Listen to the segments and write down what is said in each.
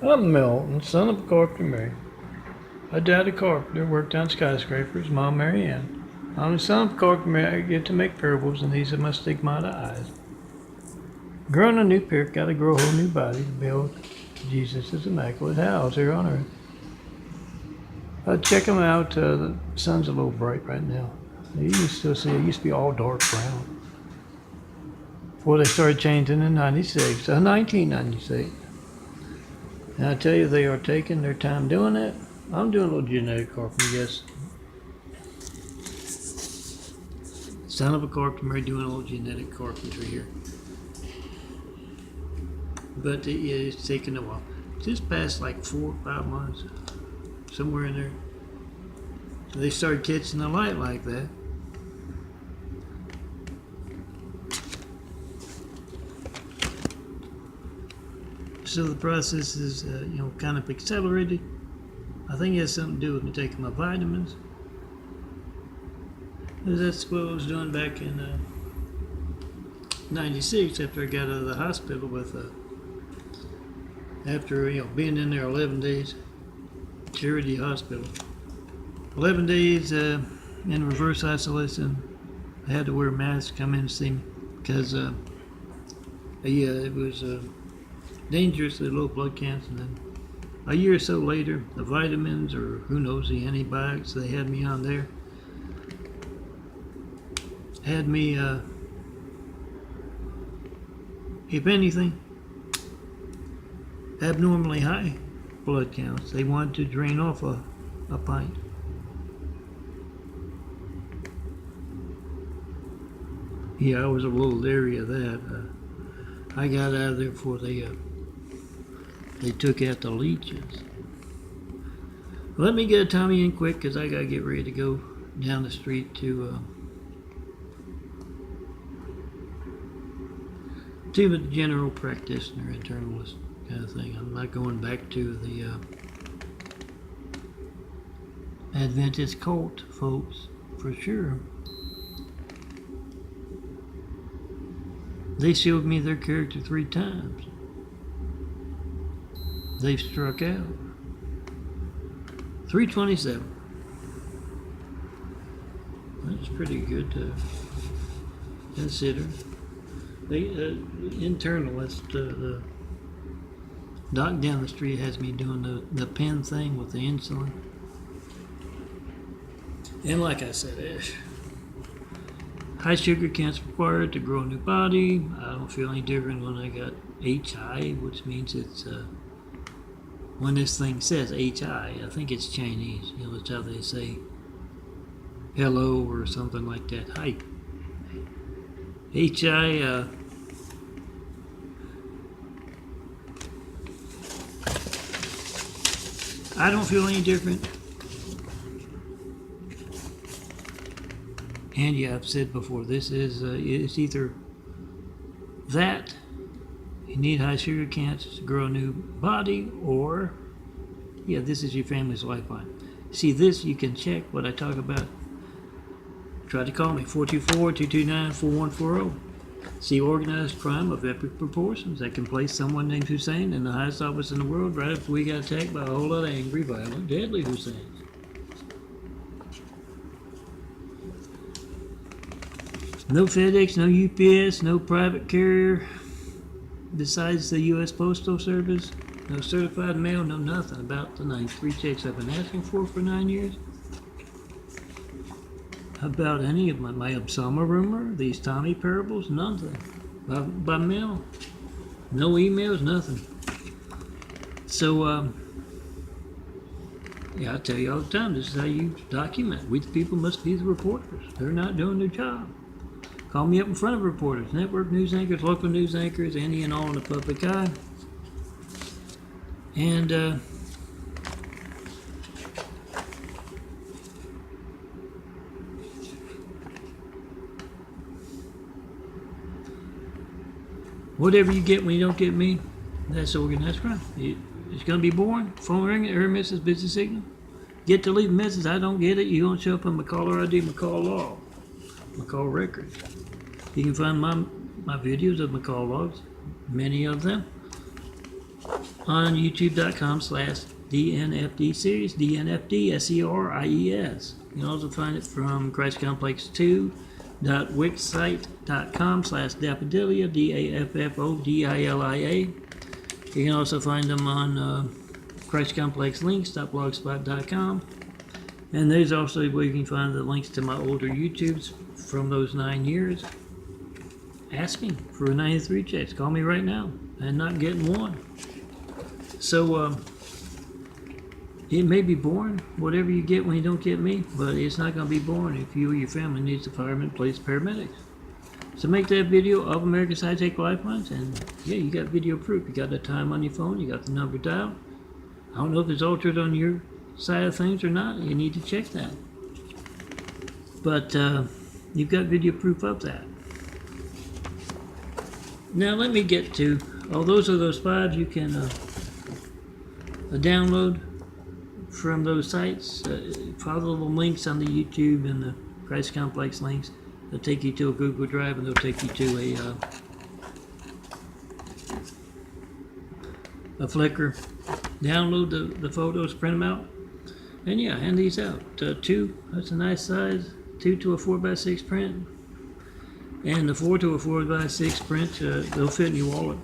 I'm Milton, son of a carpenter Mary. My dad a carpenter, worked on skyscrapers, Mom Mary Ann. I'm the son of a carpenter Mary, I get to make parables, and these are my stigmata eyes. Growing a new pair, gotta grow a whole new body to build Jesus' immaculate house here on earth. Check them out, the sun's a little bright right now. You can still see it used to be all dark brown. Before they started changing in 1996. And I tell you, they are taking their time doing it. I'm doing a little genetic carpentry, yes. Son of a carpenter doing a little genetic carpentry here. But yeah, it's taking a while. Just past like 4 or 5 months, somewhere in there. So they started catching the light like that. So the process is, kind of accelerated. I think it has something to do with me taking my vitamins. That's what I was doing back in '96 after I got out of the hospital with, after being in there 11 days, Charity Hospital. 11 days in reverse isolation. I had to wear a mask, come in and see me because it was dangerous, the low blood counts, and then a year or so later, the vitamins or who knows the antibiotics they had me on there had me, if anything, abnormally high blood counts. They wanted to drain off a pint. Yeah, I was a little leery of that. I got out of there before they took out the leeches. Let me get a Tami in quick because I got to get ready to go down the street to the general practitioner, internalist kind of thing. I'm not going back to the Adventist cult folks for sure. They showed me their character 3 times. They've struck out. 327. That's pretty good to consider. The internalist, the doc down the street has me doing the pen thing with the insulin. And like I said, high sugar counts required to grow a new body. I don't feel any different when I got HI, which means it's when this thing says HI, I think it's Chinese. That's how they say hello or something like that. Hi. HI. I don't feel any different. And yeah, I've said before, this is it's either that you need high sugar counts to grow a new body, or this is your family's lifeline. See, this you can check what I talk about. Try to call me 424-229-4140. See organized crime of epic proportions that can place someone named Hussein in the highest office in the world right after we got attacked by a whole lot of angry, violent, deadly Husseins. No FedEx, no UPS, no private carrier besides the U.S. Postal Service. No certified mail, no nothing about the 93 checks I've been asking for 9 years. About any of my Obsama rumor, these Tami parables, nothing. By mail. No emails, nothing. So, I tell you all the time, this is how you document. We the people must be the reporters. They're not doing their job. Call me up in front of reporters, network news anchors, local news anchors, any and all in the public eye. And, whatever you get when you don't get me, that's organized crime. It's going to be boring. Phone ringing, error message, busy signal. Get to leave a message, I don't get it. You don't show up on my caller ID, my call log, my call records. You can find my videos of my call logs, many of them. on youtube.com/DNFD series, DNFD SERIES. You can also find it from Christ Complex 2.wixsite.com/Daffodilia, DAFFODILIA. You can also find them on ChristComplexLinks.blogspot.com. And there's also where you can find the links to my older YouTubes from those 9 years. Asking for a 93 checks. Call me right now. And not getting one. So, it may be boring, whatever you get when you don't get me, but it's not going to be boring if you or your family needs a fireman, police, paramedics. So make that video of America's High-Tech Lifelines, and yeah, you got video proof. You got the time on your phone, you got the number dialed. I don't know if it's altered on your side of things or not. You need to check that. But you've got video proof of that. Now let me get to, those are those files you can download from those sites. Follow the little links on the YouTube and the Christ Complex links. They'll take you to a Google Drive, and they'll take you to a Flickr. Download the photos, print them out, and yeah, hand these out. 2, that's a nice size. 2 to a 4x6 print, and the 4 to a 4x6 print, they'll fit in your wallet,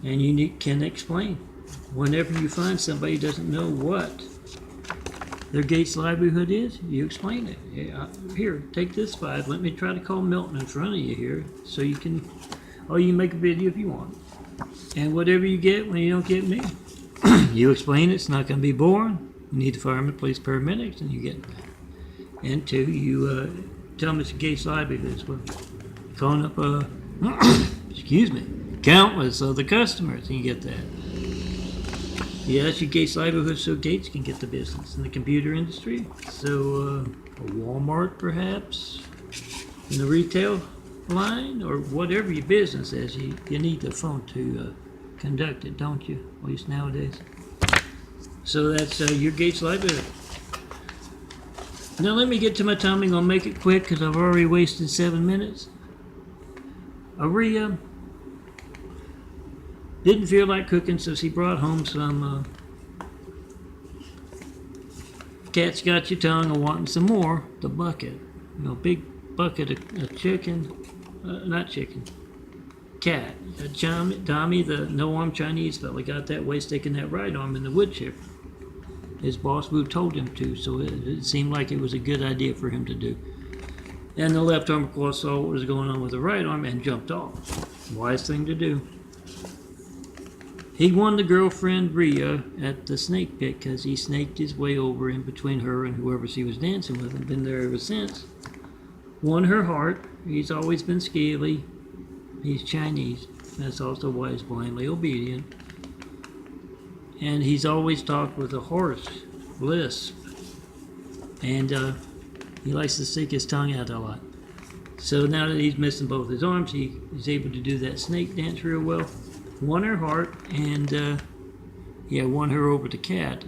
and you can explain. Whenever you find somebody who doesn't know what their Gates livelihood is, you explain it. Here, take this 5. Let me try to call Milton in front of you here, so you can, you can make a video if you want. And whatever you get when you don't get me, you explain it. It's not going to be boring. You need the firemen, police, paramedics, and you get that. And 2, you tell them it's a Gates livelihood. Well, calling up, excuse me, countless other customers, and you get that. Yeah, that's your Gates livelihood, so Gates can get the business in the computer industry. So, a Walmart perhaps, in the retail line, or whatever your business is, you need the phone to conduct it, don't you? At least nowadays. So that's your Gates livelihood. Now let me get to my time. I'm going to make it quick because I've already wasted 7 minutes. Aria didn't feel like cooking, so she brought home some cat's got your tongue and wanting some more. The bucket, big bucket of chicken, not chicken, cat. Tami, the no-arm Chinese fella, got that way, sticking that right arm in the wood chipper. His boss Wu told him to, so it seemed like it was a good idea for him to do. And the left arm, of course, saw what was going on with the right arm and jumped off. Wise thing to do. He won the girlfriend Rhea at the snake pit because he snaked his way over in between her and whoever she was dancing with, and been there ever since. Won her heart. He's always been scaly. He's Chinese. That's also why he's blindly obedient. And he's always talked with a hoarse lisp. And he likes to stick his tongue out a lot. So now that he's missing both his arms, he's able to do that snake dance real well. Won her heart, and won her over to cat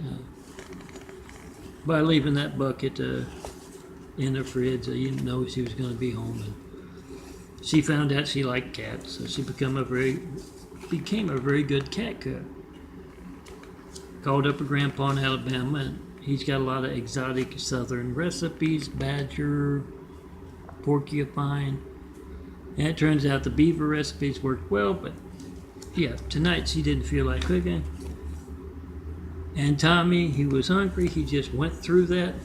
by leaving that bucket in her fridge. You didn't know she was going to be home. And she found out she liked cats, so she became a very good cat cook. Called up her grandpa in Alabama, and he's got a lot of exotic southern recipes, badger, porcupine. And it turns out the beaver recipes worked well, but yeah, tonight she didn't feel like cooking. And Tommy, he was hungry. He just went through that.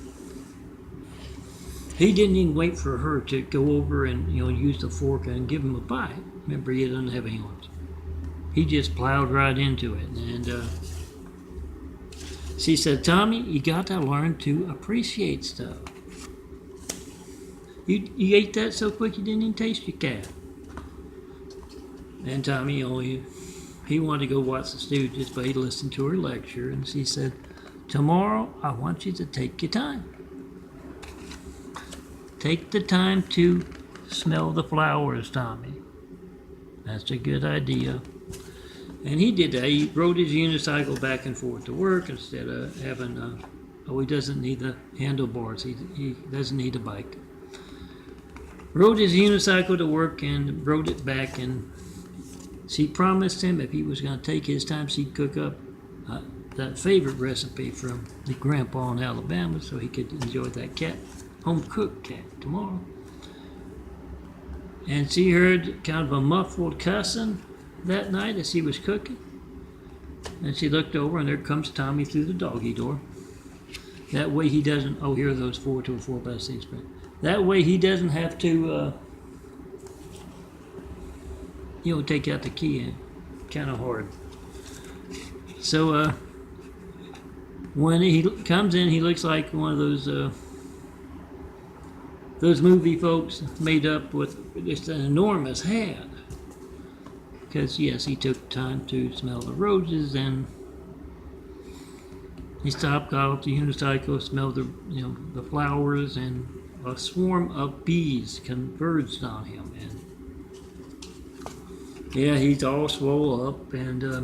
He didn't even wait for her to go over and use the fork and give him a bite. Remember, he doesn't have any arms. He just plowed right into it. And she said, "Tommy, you got to learn to appreciate stuff. You ate that so quick you didn't even taste your cat." And Tommy he wanted to go watch the Stooges, but he listened to her lecture, and she said, "Tomorrow, I want you to take your time. Take the time to smell the flowers, Tommy. That's a good idea." And he did that. He rode his unicycle back and forth to work instead of having, he doesn't need the handlebars. He doesn't need a bike. Rode his unicycle to work and rode it back, and She promised him if he was going to take his time, she'd cook up that favorite recipe from the grandpa in Alabama so he could enjoy that home cooked cat tomorrow. And she heard kind of a muffled cussing that night as he was cooking. And she looked over, and there comes Tommy through the doggy door. That way he doesn't, here are those 4 to a 4x6. That way he doesn't have to, take out the key in. Kind of hard. So when he comes in, he looks like one of those movie folks made up with just an enormous hat. Because yes, he took time to smell the roses, and he stopped, got off the unicycle, smelled the flowers, and a swarm of bees converged on him. And yeah, he's all swole up, and I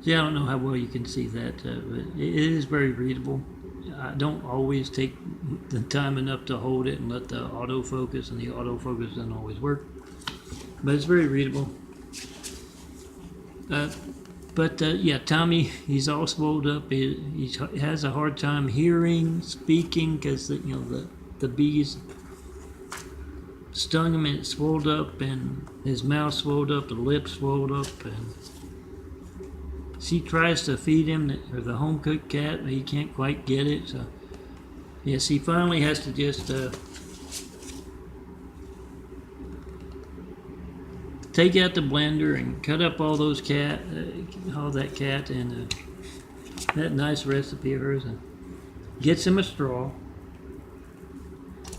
don't know how well you can see that, but it is very readable. I don't always take the time enough to hold it and let the autofocus, and the autofocus doesn't always work. But it's very readable. Tommy, he's all swelled up. He has a hard time hearing, speaking, because the bees stung him, and it swelled up, and his mouth swelled up, the lips swelled up, and she tries to feed him the home cooked cat, but he can't quite get it. So yes, he finally has to just take out the blender and cut up all that cat and that nice recipe of hers, and gets him a straw.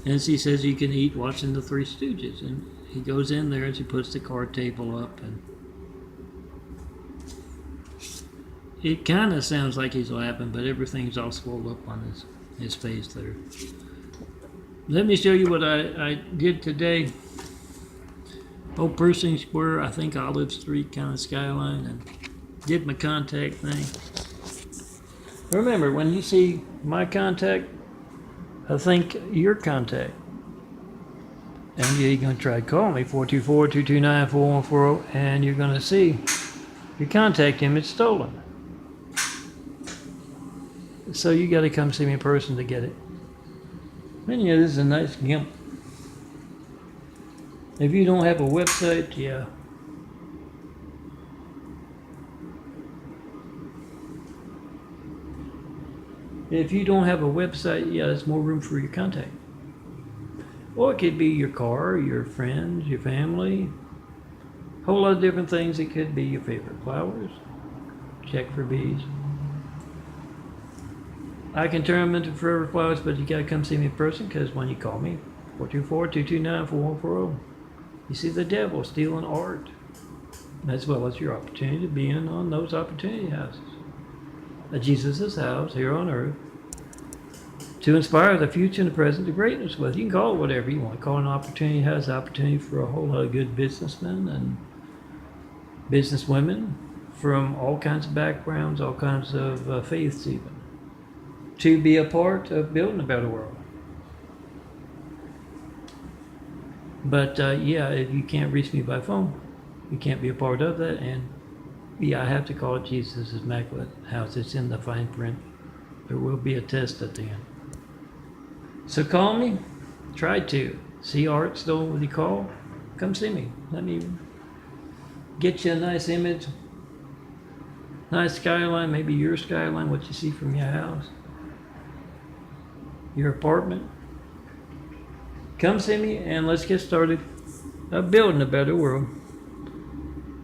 And she says you can eat watching the Three Stooges, and he goes in there and she puts the card table up, and it kind of sounds like he's laughing, but everything's all swelled up on his face there. Let me show you what I did today. Old Pershing Square, I think Olive Street kind of skyline, and did my contact thing. Remember, when you see my contact, I think your contact. And you're going to try to call me, 424-229-4140, and you're going to see your contact image stolen. So you got to come see me in person to get it. And yeah, this is a nice GIMP. If you don't have a website, yeah. If you don't have a website, yeah, there's more room for your contact. Or it could be your car, your friends, your family. A whole lot of different things. It could be your favorite flowers. Check for bees. I can turn them into forever flowers, but you gotta come see me in person, because when you call me, 424-229-4140, you see the devil stealing art, as well as your opportunity to be in on those opportunity houses. Jesus' house here on earth, to inspire the future and the present to greatness with. You can call it whatever you want. Call it an opportunity house, opportunity for a whole lot of good businessmen and businesswomen from all kinds of backgrounds, all kinds of faiths even, to be a part of building a better world. But if you can't reach me by phone, you can't be a part of that. And I have to call it Jesus' Immaculate House. It's in the fine print. There will be a test at the end. So call me. Try to. See art still when you call? Come see me. Let me get you a nice image. Nice skyline, maybe your skyline, what you see from your house. Your apartment. Come see me and let's get started building a better world.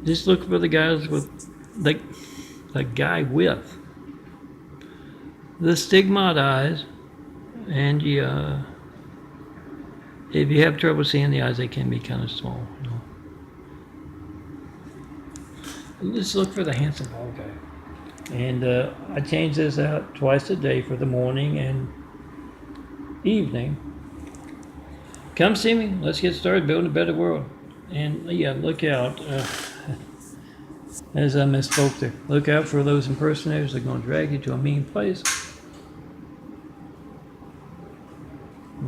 Just look for the guys with the guy with the stigmat eyes, and if you have trouble seeing the eyes, they can be kind of small. Just look for the handsome bald guy. And I change this out twice a day for the morning and evening. Come see me. Let's get started building a better world. And look out. As I misspoke there. Look out for those impersonators that are going to drag you to a mean place.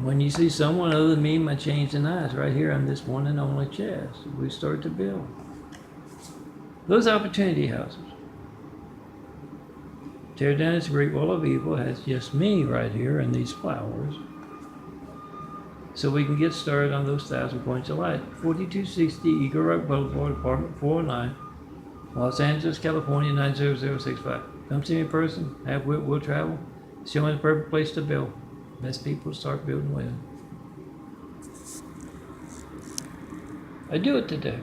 When you see someone other than me, my change in eyes. Right here, I'm this one and only Chaz. We start to build. Those opportunity houses. Tear down this great wall of evil has just me right here and these flowers. So we can get started on those 1,000 points of light. 4260 Eagle Rock Boulevard, apartment 409, Los Angeles, California 90065. Come see me in person. Have we'll travel. Show me the perfect place to build. Best people start building with. I do it today.